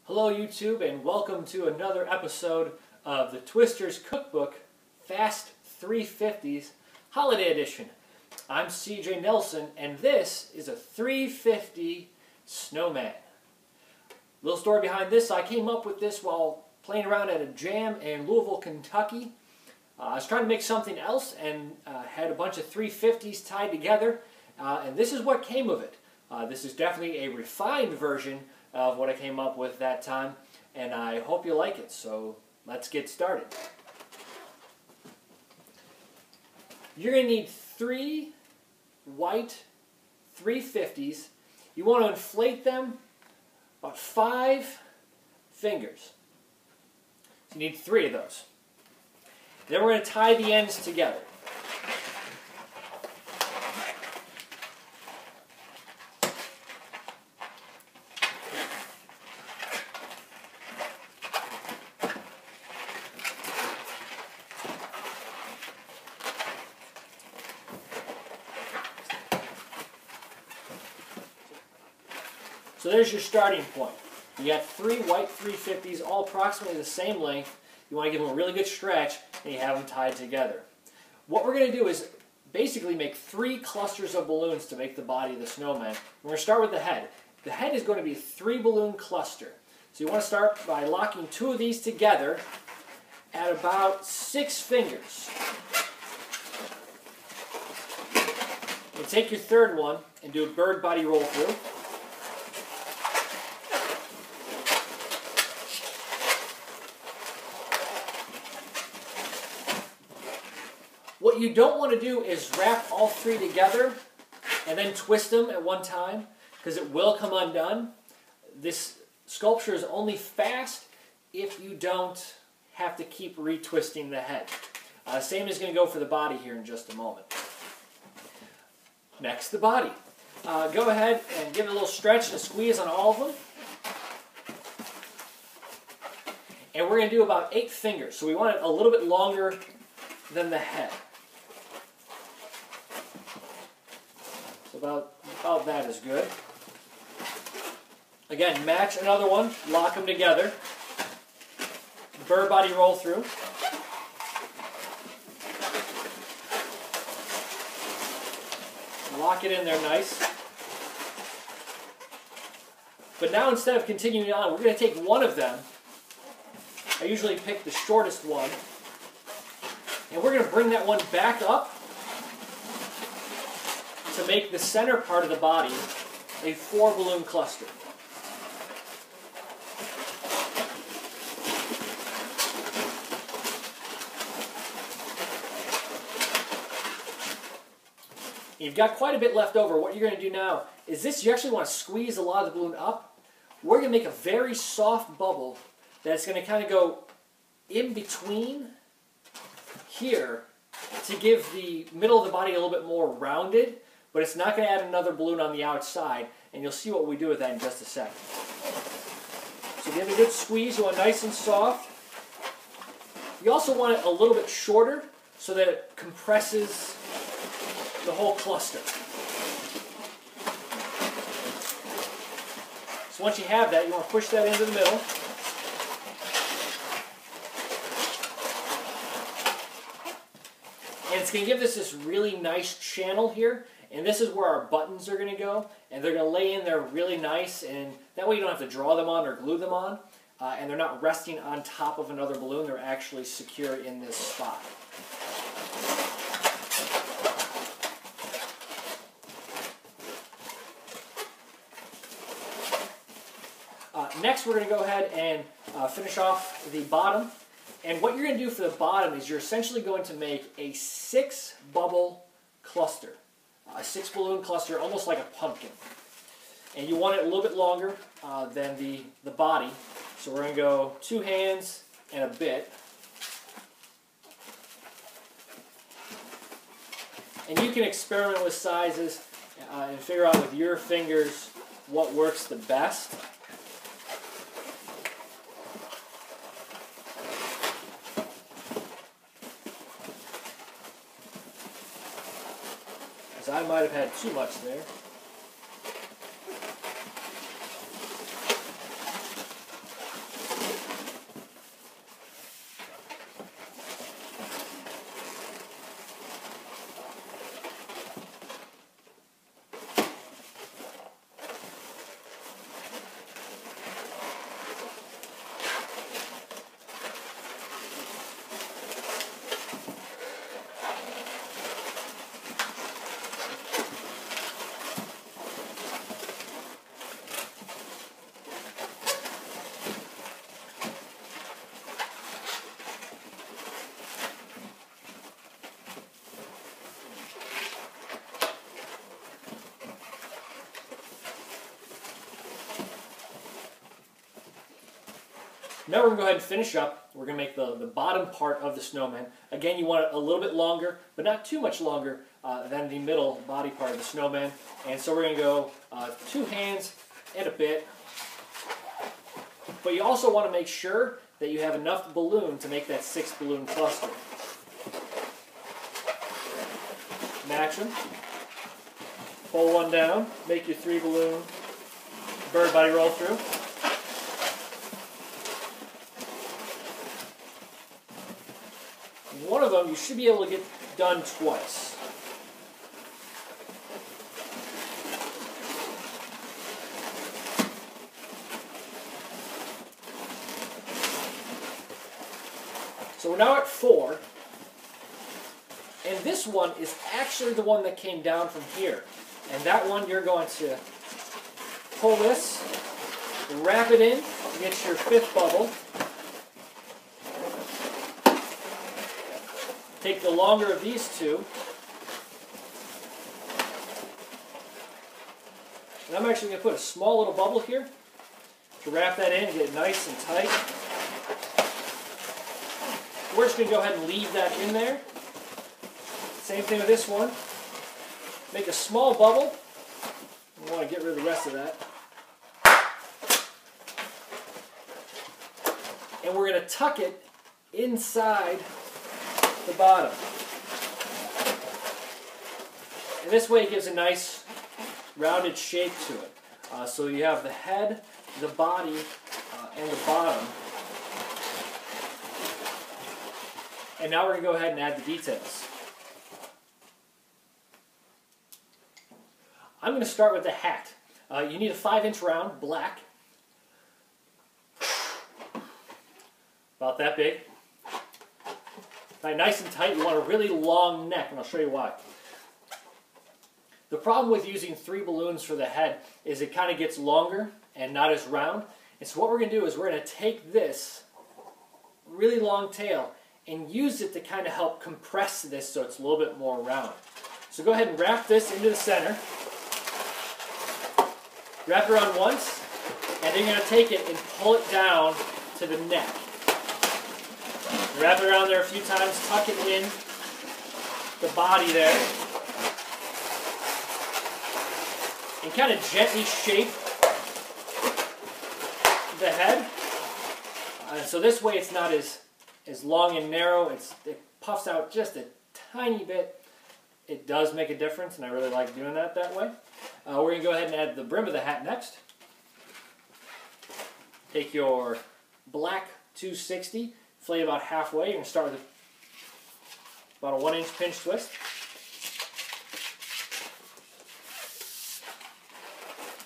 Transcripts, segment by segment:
Hello YouTube, and welcome to another episode of the Twister's Cookbook Fast 350s Holiday Edition. I'm CJ Nelson, and this is a 350 Snowman. Little story behind this: I came up with this while playing around at a jam in Louisville, Kentucky. I was trying to make something else and had a bunch of 350s tied together, and this is what came of it. This is definitely a refined version of what I came up with that time, and I hope you like it. So let's get started. You're going to need 3 white 350s. You want to inflate them about 5 fingers. So you need 3 of those. Then we're going to tie the ends together. So there's your starting point. You got 3 white 350s, all approximately the same length. You want to give them a really good stretch, and you have them tied together. What we're going to do is basically make 3 clusters of balloons to make the body of the snowman. We're going to start with the head. The head is going to be a 3 balloon cluster. So you want to start by locking 2 of these together at about 6 fingers. And take your third one and do a bird body roll through. What you don't want to do is wrap all 3 together and then twist them at one time, because it will come undone. This sculpture is only fast if you don't have to keep retwisting the head. Same is going to go for the body here in just a moment. Next, the body. Go ahead and give it a little stretch and a squeeze on all of them. And we're going to do about 8 fingers, so we want it a little bit longer than the head. About that is good. Again, match another one, lock them together. Bird body roll through. Lock it in there nice. But now, instead of continuing on, we're going to take one of them. I usually pick the shortest one. And we're going to bring that one back up to make the center part of the body a 4 balloon cluster. You've got quite a bit left over. What you're going to do now is this: you actually want to squeeze a lot of the balloon up. We're going to make a very soft bubble that's going to kind of go in between here to give the middle of the body a little bit more rounded, but it's not going to add another balloon on the outside, and you'll see what we do with that in just a second. So give it a good squeeze. You want nice and soft. You also want it a little bit shorter so that it compresses the whole cluster. So once you have that, you want to push that into the middle. And it's going to give this really nice channel here. And this is where our buttons are going to go. And they're going to lay in there really nice. And that way you don't have to draw them on or glue them on. And they're not resting on top of another balloon. They're actually secure in this spot. Next, we're going to go ahead and finish off the bottom. And what you're going to do for the bottom is you're essentially going to make a 6-bubble cluster. A 6 balloon cluster, almost like a pumpkin. And you want it a little bit longer than the body. So we're going to go 2 hands and a bit. And you can experiment with sizes and figure out with your fingers what works the best. Because I might have had too much there. Now we're going to go ahead and finish up. We're going to make the bottom part of the snowman. Again, you want it a little bit longer, but not too much longer than the middle body part of the snowman. And so we're going to go 2 hands and a bit. But you also want to make sure that you have enough balloon to make that 6-balloon cluster. Match them. Pull one down, make your 3-balloon bird body roll through. One of them you should be able to get done twice. So we're now at 4. And this one is actually the one that came down from here. And that one you're going to pull this, wrap it in, get your 5th bubble. Take the longer of these 2. And I'm actually going to put a small little bubble here to wrap that in and get it nice and tight. We're just going to go ahead and leave that in there. Same thing with this one. Make a small bubble. You want to get rid of the rest of that. And we're going to tuck it inside the bottom. And this way it gives a nice rounded shape to it. So you have the head, the body, and the bottom. And now we're going to go ahead and add the details. I'm going to start with the hat. You need a 5-inch round, black. About that big. Nice and tight. You want a really long neck, and I'll show you why. The problem with using 3 balloons for the head is it kind of gets longer and not as round. And so what we're going to do is we're going to take this really long tail and use it to kind of help compress this so it's a little bit more round. So go ahead and wrap this into the center. Wrap it around once, and then you're going to take it and pull it down to the neck. Wrap it around there a few times, tuck it in the body there, and kind of gently shape the head. So this way it's not as long and narrow. It puffs out just a tiny bit. It does make a difference, and I really like doing that way. We're going to go ahead and add the brim of the hat next. Take your black 260, flay about halfway. You're going to start with about a 1-inch pinch twist.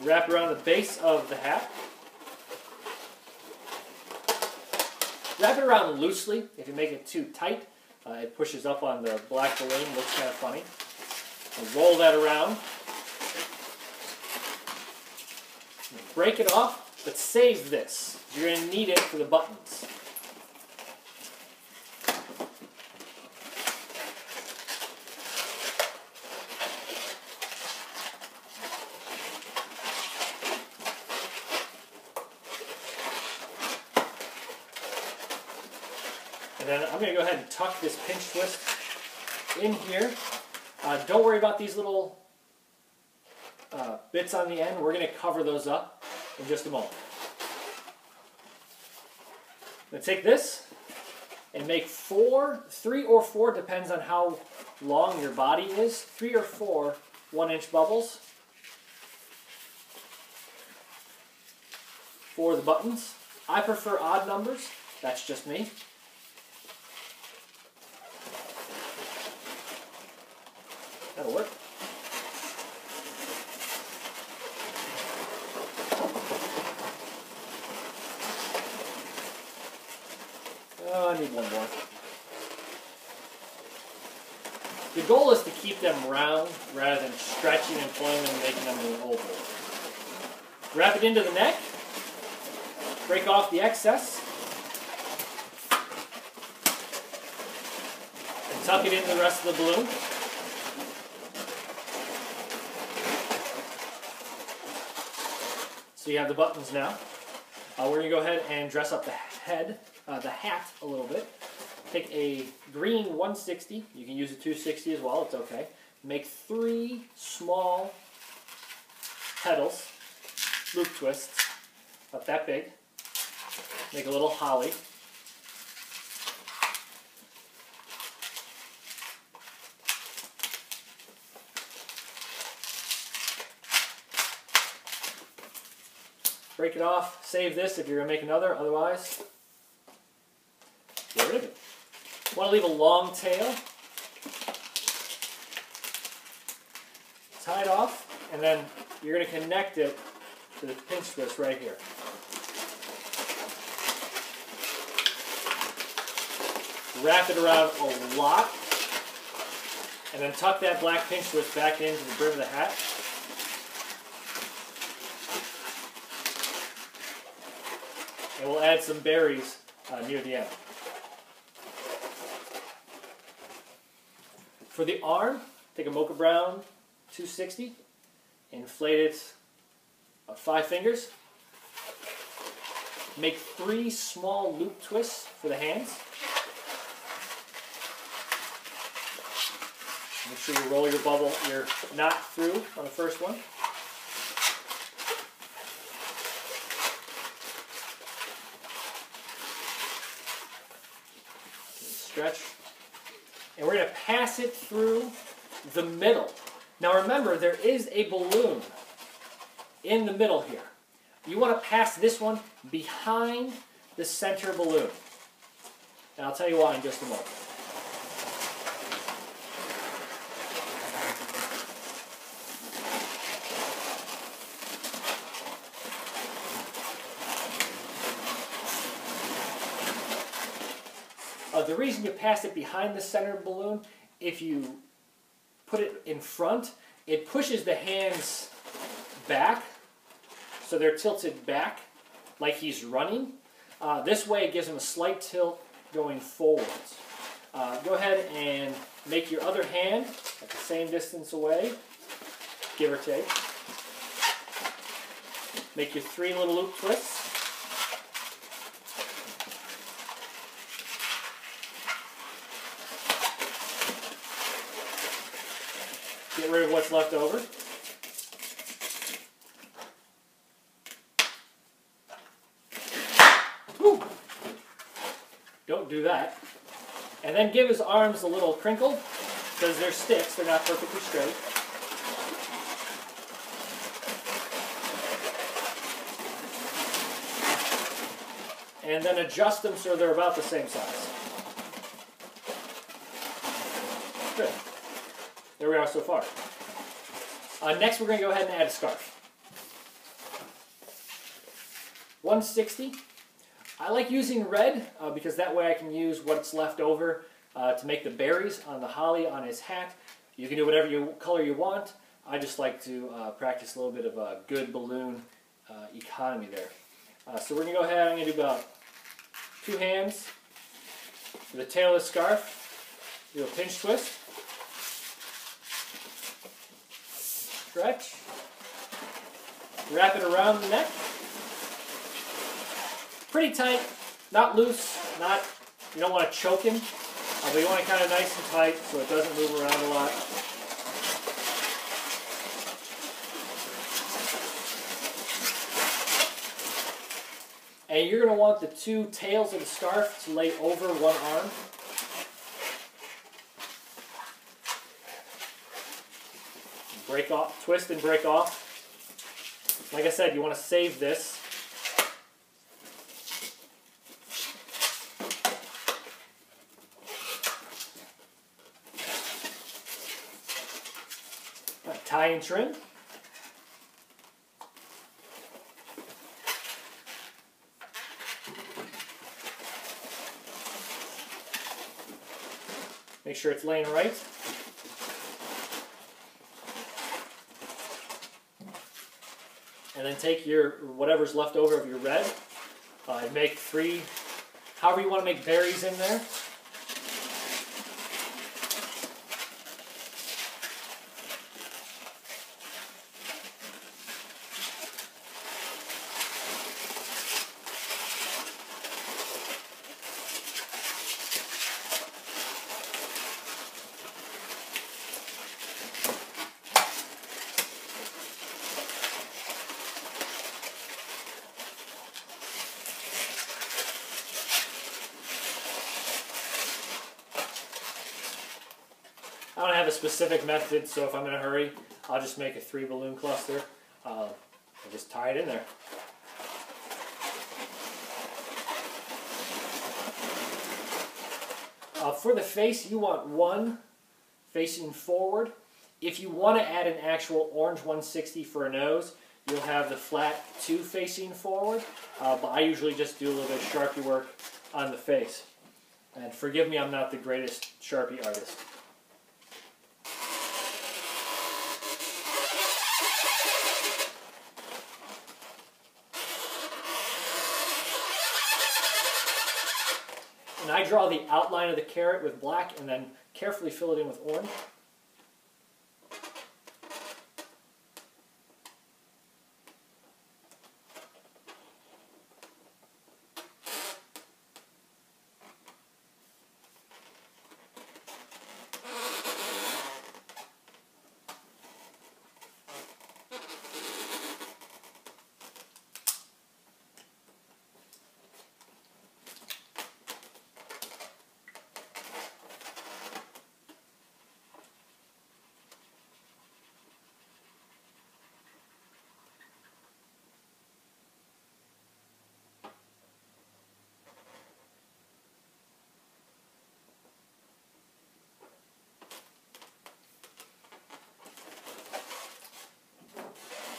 Wrap around the base of the hat. Wrap it around loosely. If you make it too tight, it pushes up on the black balloon, looks kind of funny. And roll that around. Break it off, but save this. You're going to need it for the buttons. And then I'm going to go ahead and tuck this pinch twist in here. Don't worry about these little bits on the end. We're going to cover those up in just a moment. I'm going to take this and make 3 or 4, depends on how long your body is, 3 or 4 1-inch bubbles for the buttons. I prefer odd numbers. That's just me. That'll work. Oh, I need one more. The goal is to keep them round rather than stretching and pulling them and making them an oval. Wrap it into the neck. Break off the excess. And tuck it into the rest of the balloon. So you have the buttons now. We're going to go ahead and dress up the hat a little bit. Take a green 160. You can use a 260 as well. It's okay. Make 3 small petals, loop twists, about that big. Make a little holly. Break it off. Save this if you're going to make another. Otherwise, get rid of it. Want to leave a long tail. Tie it off, and then you're going to connect it to the pinch twist right here. Wrap it around a lot, and then tuck that black pinch twist back into the brim of the hat. And we'll add some berries near the end. For the arm, take a mocha brown 260, inflate it 5 fingers. Make 3 small loop twists for the hands. Make sure you roll your knot through on the first one. Stretch. And we're going to pass it through the middle. Now remember, there is a balloon in the middle here. You want to pass this one behind the center balloon. And I'll tell you why in just a moment. The reason you pass it behind the center balloon, if you put it in front, it pushes the hands back, so they're tilted back like he's running. This way it gives him a slight tilt going forwards. Go ahead and make your other hand at the same distance away, give or take. Make your 3 little loop twists. Get rid of what's left over. Whew. Don't do that. And then give his arms a little crinkle, because they're sticks, they're not perfectly straight. And then adjust them so they're about the same size. Good. There we are so far. Next we're going to go ahead and add a scarf. 160. I like using red because that way I can use what's left over to make the berries on the holly on his hat. You can do whatever color you want. I just like to practice a little bit of a good balloon economy there. So we're going to go ahead, I'm going to do about 2 hands for the tail of the scarf. Do a pinch twist. Stretch. Wrap it around the neck. Pretty tight, not loose, you don't want to choke him, but you want it kind of nice and tight so it doesn't move around a lot. And you're going to want the 2 tails of the scarf to lay over one arm. Break off, twist and break off. Like I said, you want to save this. Tie and trim. Make sure it's laying right. And then take your whatever's left over of your red and make 3, however you want to make berries in there. don't have a specific method, so if I'm in a hurry, I'll just make a 3 balloon cluster. I'll just tie it in there. For the face, you want one facing forward. If you want to add an actual orange 160 for a nose, you'll have the flat 2 facing forward. But I usually just do a little bit of Sharpie work on the face. And forgive me, I'm not the greatest Sharpie artist. And I draw the outline of the carrot with black and then carefully fill it in with orange.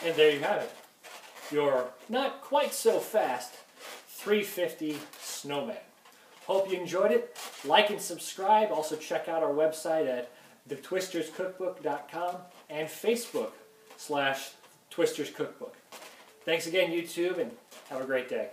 And there you have it. Your not quite so fast 350 Snowman. Hope you enjoyed it. Like and subscribe. Also check out our website at thetwisterscookbook.com and Facebook/Twisters Cookbook. Thanks again, YouTube, and have a great day.